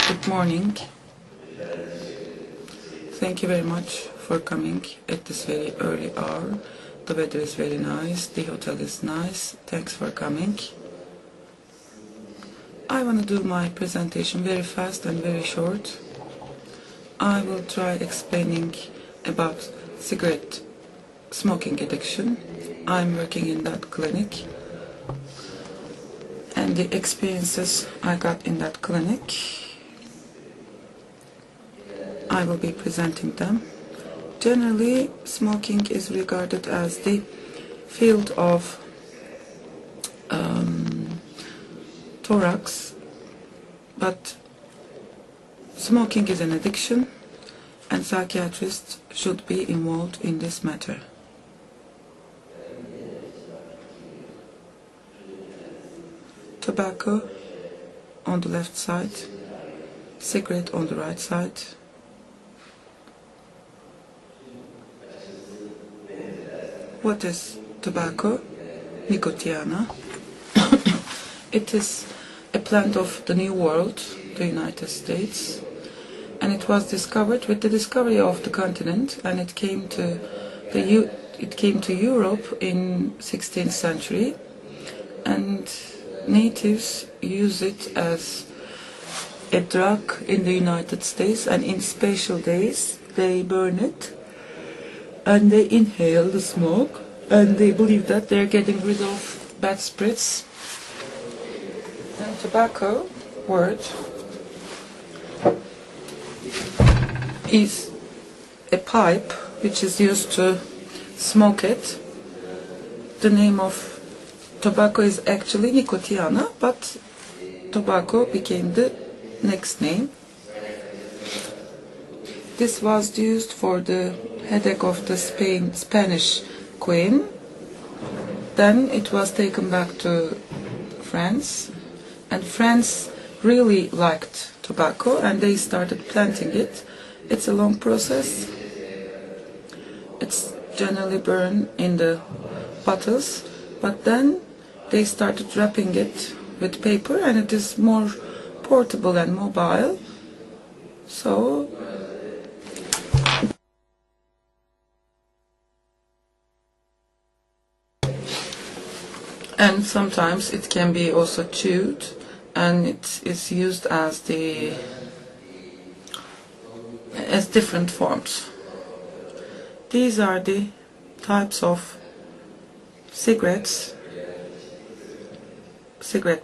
Good morning. Thank you very much for coming at this very early hour. The weather is very nice, the hotel is nice. Thanks for coming. I want to do my presentation very fast and very short. I will try explaining about cigarette smoking addiction. I'm working in that clinic, and the experiences I got in that clinic, I will be presenting them. Generally, smoking is regarded as the field of thorax, but smoking is an addiction, and psychiatrists should be involved in this matter. Tobacco on the left side, cigarette on the right side. What is tobacco? Nicotiana. It is a plant of the New World, the United States, and it was discovered with the discovery of the continent, and it came to Europe in 16th century, and natives use it as a drug in the United States, and in special days they burn it and they inhale the smoke, and they believe that they're getting rid of bad spirits. And tobacco word is a pipe which is used to smoke it. The name of tobacco is actually Nicotiana, but tobacco became the next name. This was used for the headache of the Spanish queen. Then it was taken back to France, and France really liked tobacco and they started planting it. It's a long process. It's generally burned in the bottles, but then they started wrapping it with paper, and it is more portable and mobile. So and sometimes it can be also chewed, and it is used as different forms. These are the types of cigarette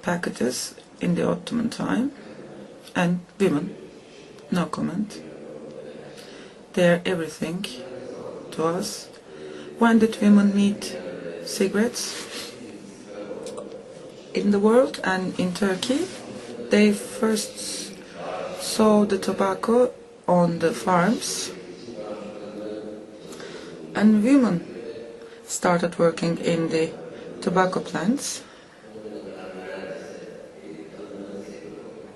packages in the Ottoman time, and women, no comment. They're everything to us. When did women meet cigarettes? In the world and in Turkey, they first saw the tobacco on the farms, and women started working in the tobacco plants,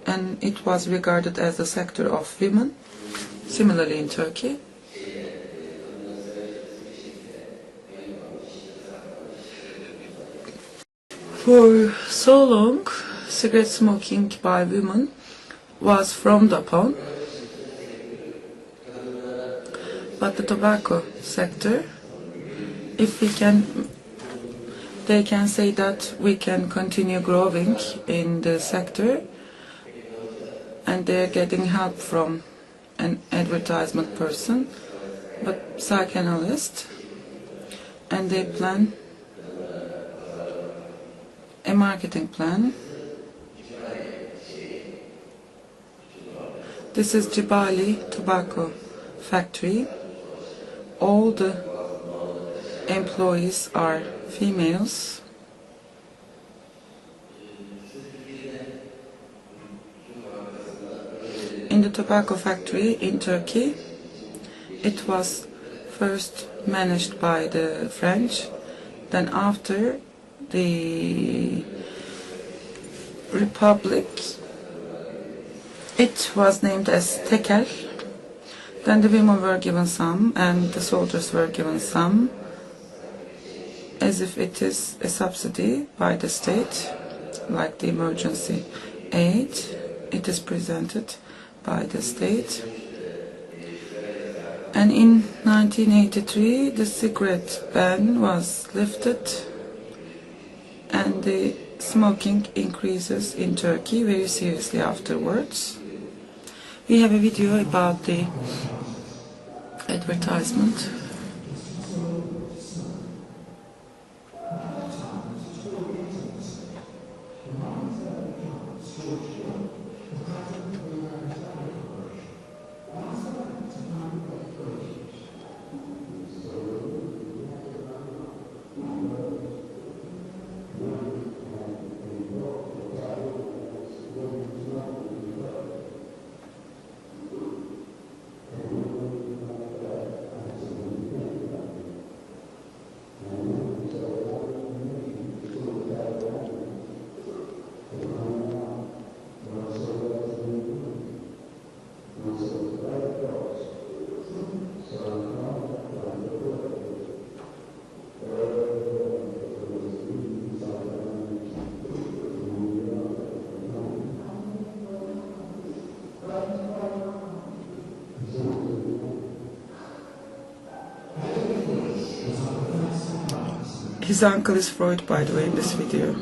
and it was regarded as a sector of women. Similarly in Turkey. For so long, cigarette smoking by women was frowned upon, but the tobacco sector, they can say that we can continue growing in the sector, and they're getting help from an advertisement person, but psychanalyst, and they plan a marketing plan. This is Cibali Tobacco Factory. All the employees are females. In the tobacco factory in Turkey, it was first managed by the French, then after the Republic, it was named as Tekel. Then the women were given some, and the soldiers were given some, as if it is a subsidy by the state, like the emergency aid. it is presented by the state. And in 1983, the cigarette ban was lifted, and the smoking increases in Turkey very seriously afterwards. We have a video about the advertisement. His uncle is Freud, by the way, in this video.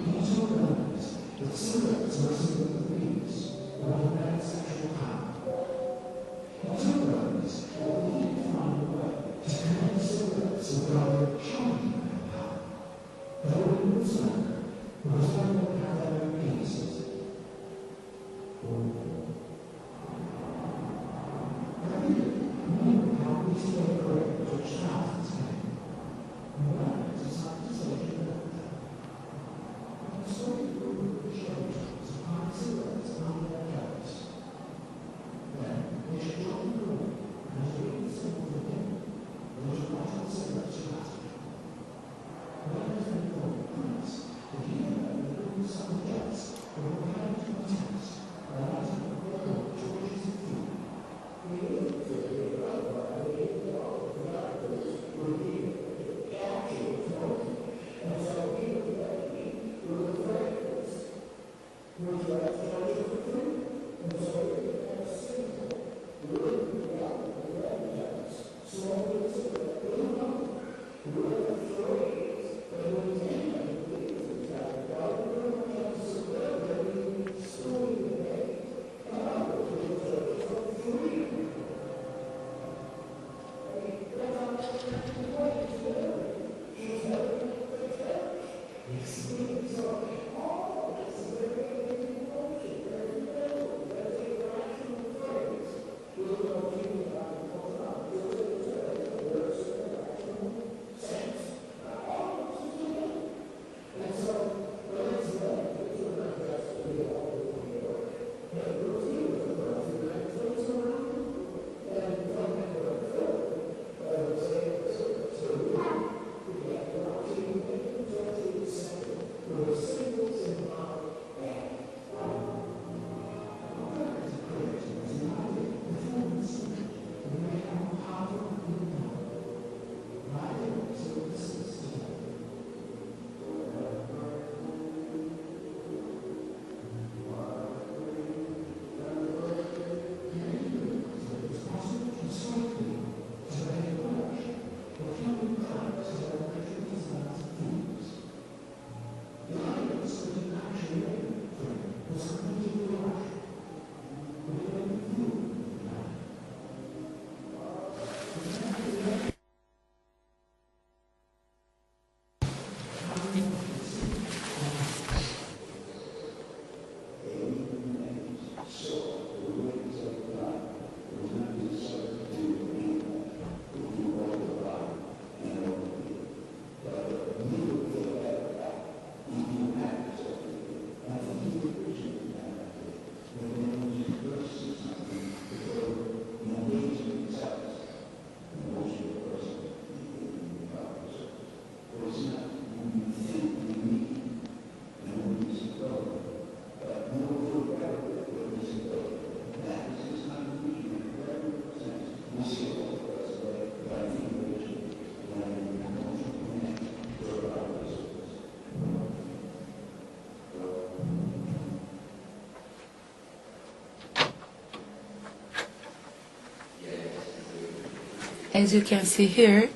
As you can see here,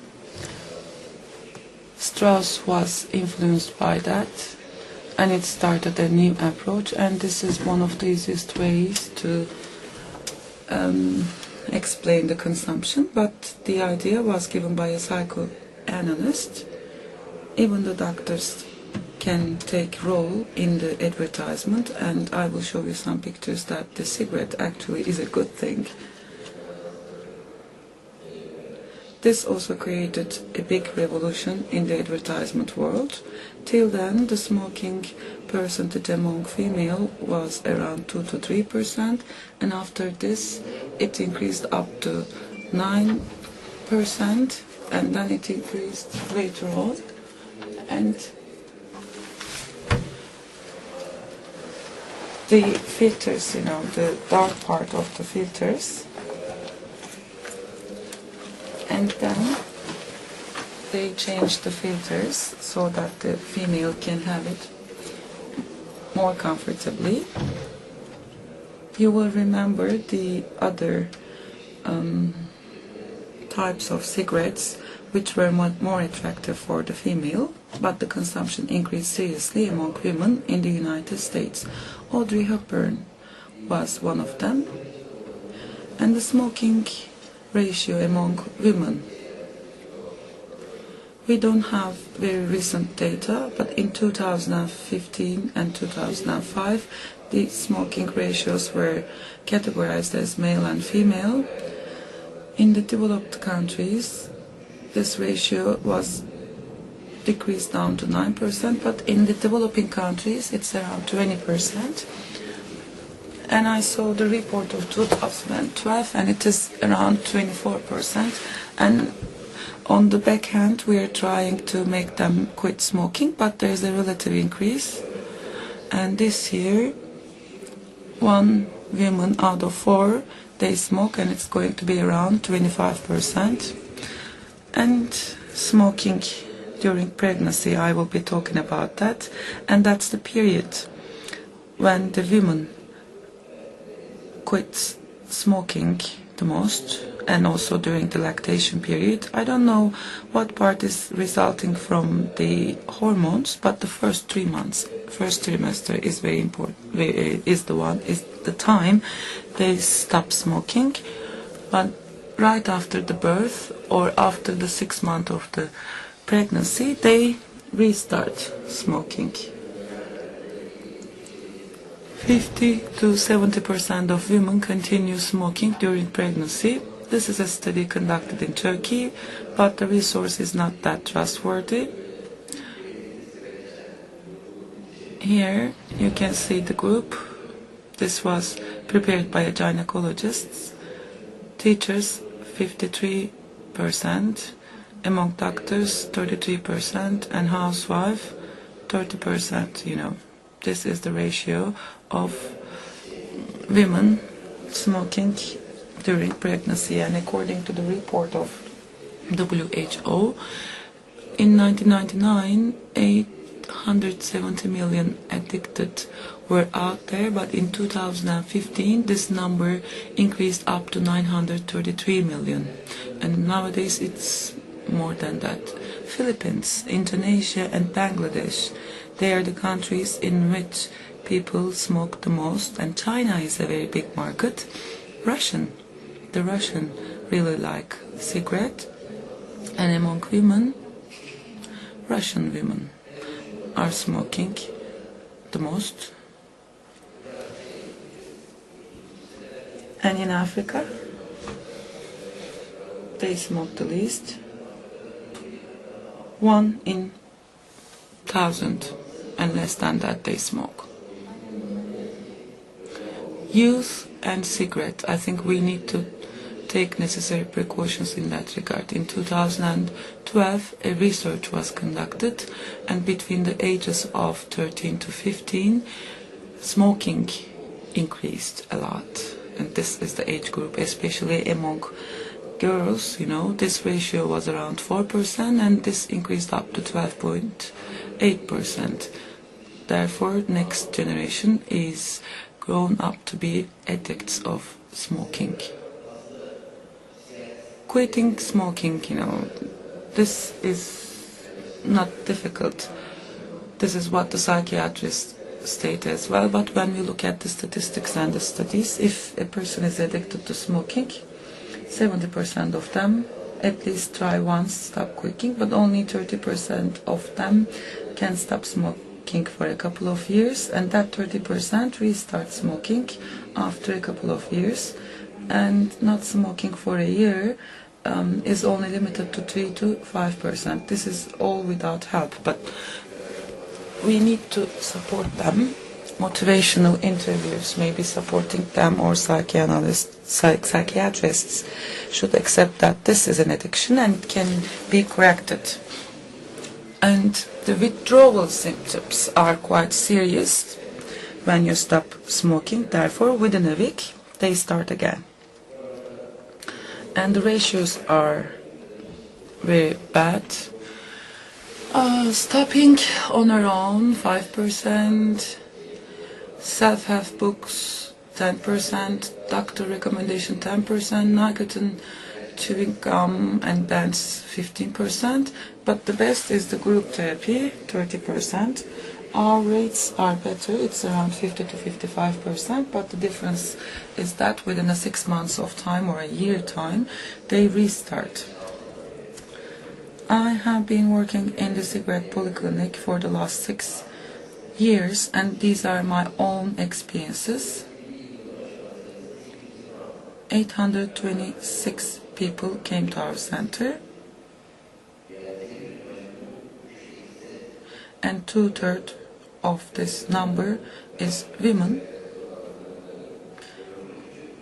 Strauss was influenced by that, and it started a new approach, and this is one of the easiest ways to explain the consumption, but the idea was given by a psychoanalyst. Even the doctors can take role in the advertisement, and I will show you some pictures that the cigarette actually is a good thing. This also created a big revolution in the advertisement world. Till then, the smoking percentage among female was around 2 to 3%, and after this it increased up to 9%, and then it increased later on. And the filters, the dark part of the filters, and then they changed the filters so that the female can have it more comfortably. You will remember the other types of cigarettes which were more attractive for the female, but the consumption increased seriously among women in the United States. Audrey Hepburn was one of them, and the smoking ratio among women. We don't have very recent data, but in 2015 and 2005, the smoking ratios were categorized as male and female. In the developed countries, this ratio was decreased down to 9%, but in the developing countries, it's around 20%. And I saw the report of 2012, and it is around 24%. And on the backhand, we are trying to make them quit smoking, but there is a relative increase. And this year, 1 woman out of 4, they smoke, and it's going to be around 25%. And smoking during pregnancy, I will be talking about that. And that's the period when the women quit smoking the most, and also during the lactation period. I don't know what part is resulting from the hormones, but the first 3 months, first trimester is very important, is the time they stop smoking. But right after the birth or after the 6 months of the pregnancy, they restart smoking. 50 to 70% of women continue smoking during pregnancy. This is a study conducted in Turkey, but the resource is not that trustworthy. Here you can see the group. This was prepared by a gynecologist. Teachers 53%, among doctors 33%, and housewife 30%. This is the ratio of women smoking during pregnancy, and according to the report of WHO, in 1999, 870 million addicted were out there, but in 2015, this number increased up to 933 million, and nowadays it's more than that. Philippines, Indonesia, and Bangladesh, they are the countries in which people smoke the most, and China is a very big market. The Russian really like cigarette, and among women, Russian women are smoking the most. And in Africa, they smoke the least. 1 in 1,000, and less than that they smoke. Youth and cigarette, I think we need to take necessary precautions in that regard. In 2012, a research was conducted, and between the ages of 13 to 15, smoking increased a lot. And this is the age group, especially among girls. This ratio was around 4%, and this increased up to 12.8%. Therefore, next generation is grown up to be addicts of smoking. quitting smoking, this is not difficult. This is what the psychiatrists state as well. But when we look at the statistics and the studies, if a person is addicted to smoking, 70% of them at least try once, stop quitting, but only 30% of them can stop smoking for a couple of years, and that 30% restart smoking after a couple of years, and not smoking for a year is only limited to 3 to 5%. This is all without help, but we need to support them. Motivational interviews, maybe supporting them, or psychiatrists should accept that this is an addiction and can be corrected. And the withdrawal symptoms are quite serious when you stop smoking. Therefore, within a week, they start again. And the ratios are very bad. Stopping on our own, 5%. Self-help books, 10%, doctor recommendation, 10%, nicotine, chewing gum and bands, 15%, but the best is the group therapy, 30%. Our rates are better, it's around 50 to 55%, but the difference is that within a 6 months of time or a year time, they restart. I have been working in the cigarette polyclinic for the last 6 years, and these are my own experiences. 826 people came to our center, and 2/3 of this number is women,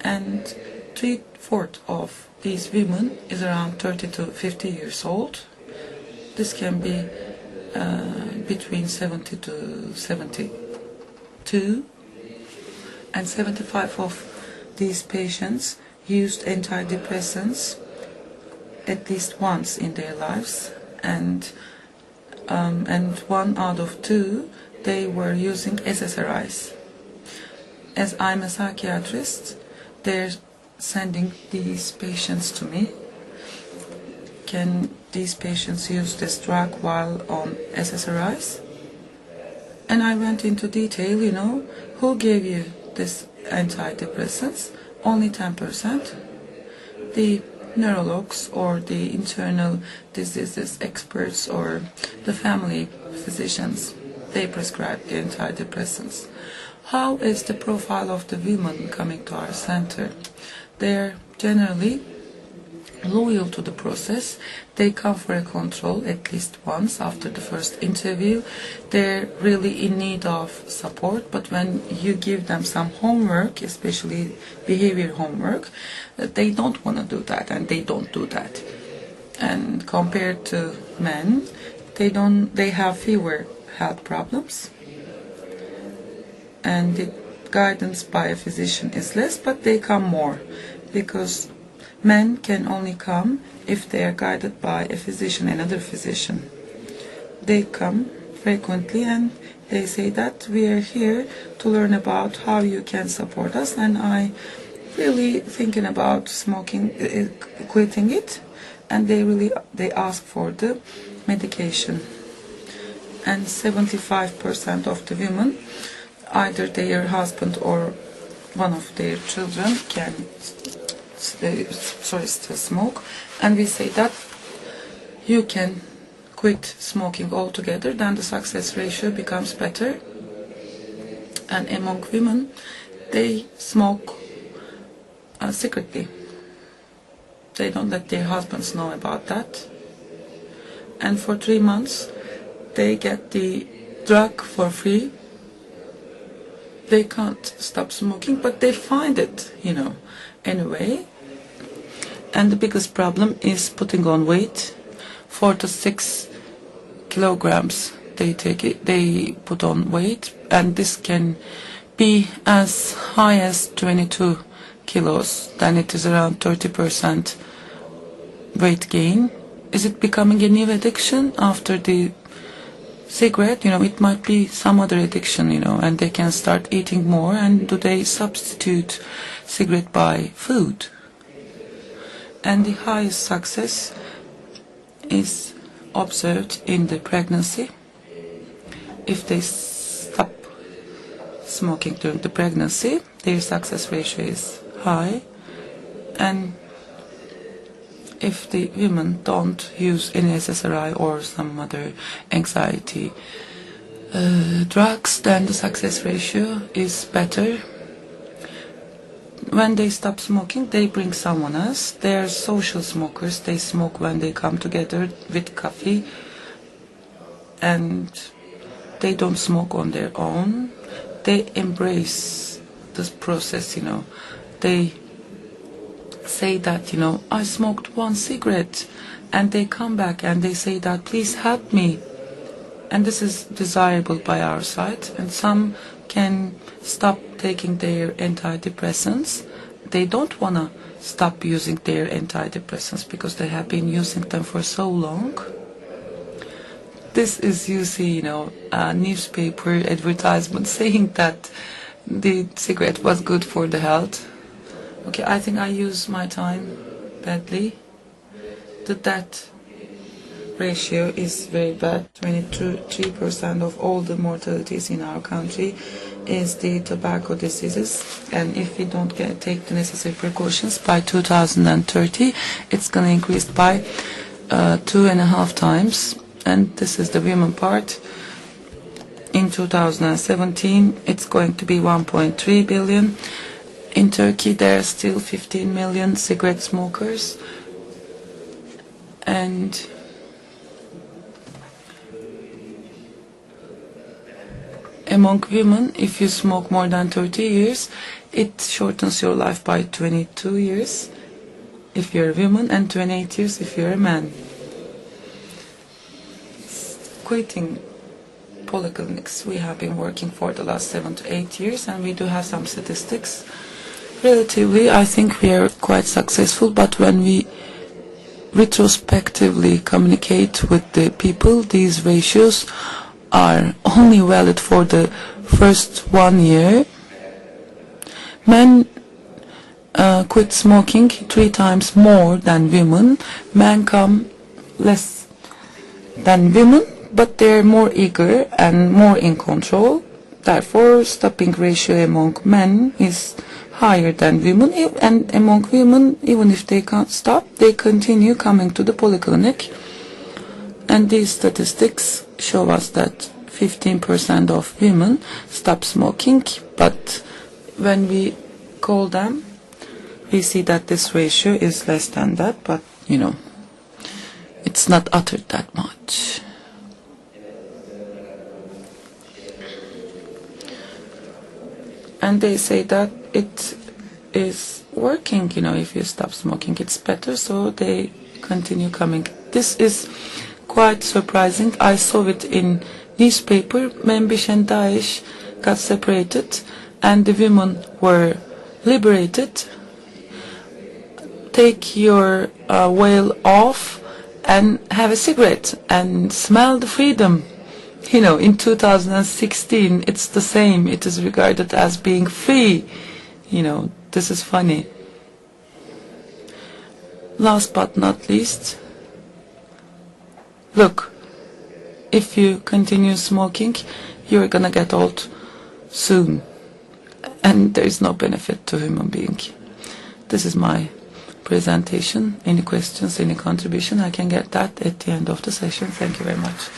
and 3/4 of these women is around 30 to 50 years old. This can be between 70 to 72, and 75 of these patients used antidepressants at least once in their lives, and 1 out of 2 they were using SSRIs. As I'm a psychiatrist, they're sending these patients to me. Can these patients use this drug while on SSRIs? And I went into detail, who gave you this antidepressants? Only 10%. The neurologues or the internal diseases experts or the family physicians, they prescribe the antidepressants. How is the profile of the women coming to our center? They're generally loyal to the process. They come for a control at least once after the first interview. They're really in need of support, but when you give them some homework, especially behavior homework, they don't want to do that, and they don't do that. And compared to men, they have fewer health problems, and the guidance by a physician is less, but they come more, because men can only come if they are guided by a physician, another physician. They come frequently and they say that we are here to learn about how you can support us, and I really thinking about smoking, quitting it, and they ask for the medication. And 75% of the women, either their husband or one of their children can still smoke, and we say that you can quit smoking altogether, then the success ratio becomes better. And among women, they smoke secretly. They don't let their husbands know about that, and for 3 months they get the drug for free. They can't stop smoking, but they find it, anyway. And the biggest problem is putting on weight. 4 to 6 kilograms they put on weight, and this can be as high as 22 kilos. Then it is around 30% weight gain. Is it becoming a new addiction after the cigarette? It might be some other addiction, and they can start eating more. And do they substitute cigarette by food? And the highest success is observed in the pregnancy. If they stop smoking during the pregnancy, their success ratio is high. And if the women don't use any SSRI or some other anxiety drugs, then the success ratio is better. When they stop smoking, they bring someone else. They're social smokers. They smoke when they come together with coffee, and they don't smoke on their own. They embrace this process, They say that, I smoked one cigarette, and they come back and they say that, please help me. And this is desirable by our side. And some can stop taking their antidepressants. They don't want to stop using their antidepressants because they have been using them for so long. This is, you see, a newspaper advertisement saying that the cigarette was good for the health. Okay, I think I use my time badly. The death ratio is very bad. 23% of all the mortalities in our country is the tobacco diseases, and if we don't take the necessary precautions, by 2030 it's going to increase by 2.5 times. And this is the women part. In 2017 it's going to be 1.3 billion. In Turkey there are still 15 million cigarette smokers, and among women, if you smoke more than 30 years, it shortens your life by 22 years if you're a woman and 28 years if you're a man. Quitting polyclinics, we have been working for the last 7 to 8 years, and we do have some statistics. Relatively, I think we are quite successful, but when we retrospectively communicate with the people, these ratios are only valid for the first 1 year. Men quit smoking 3 times more than women. Men come less than women, but they're more eager and more in control. Therefore, stopping ratio among men is higher than women, and among women, even if they can't stop, they continue coming to the polyclinic. And these statistics show us that 15% of women stop smoking, but when we call them, we see that this ratio is less than that, but it's not uttered that much. And they say that it is working, if you stop smoking, it's better, so they continue coming. This is quite surprising. I saw it in newspaper. Membish and Daesh got separated, and the women were liberated. Take your veil off and have a cigarette and smell the freedom. In 2016, it's the same. It is regarded as being free. This is funny. Last but not least, look, if you continue smoking, you're gonna get old soon, and there is no benefit to human being. This is my presentation. Any questions, any contribution, I can get that at the end of the session. Thank you very much.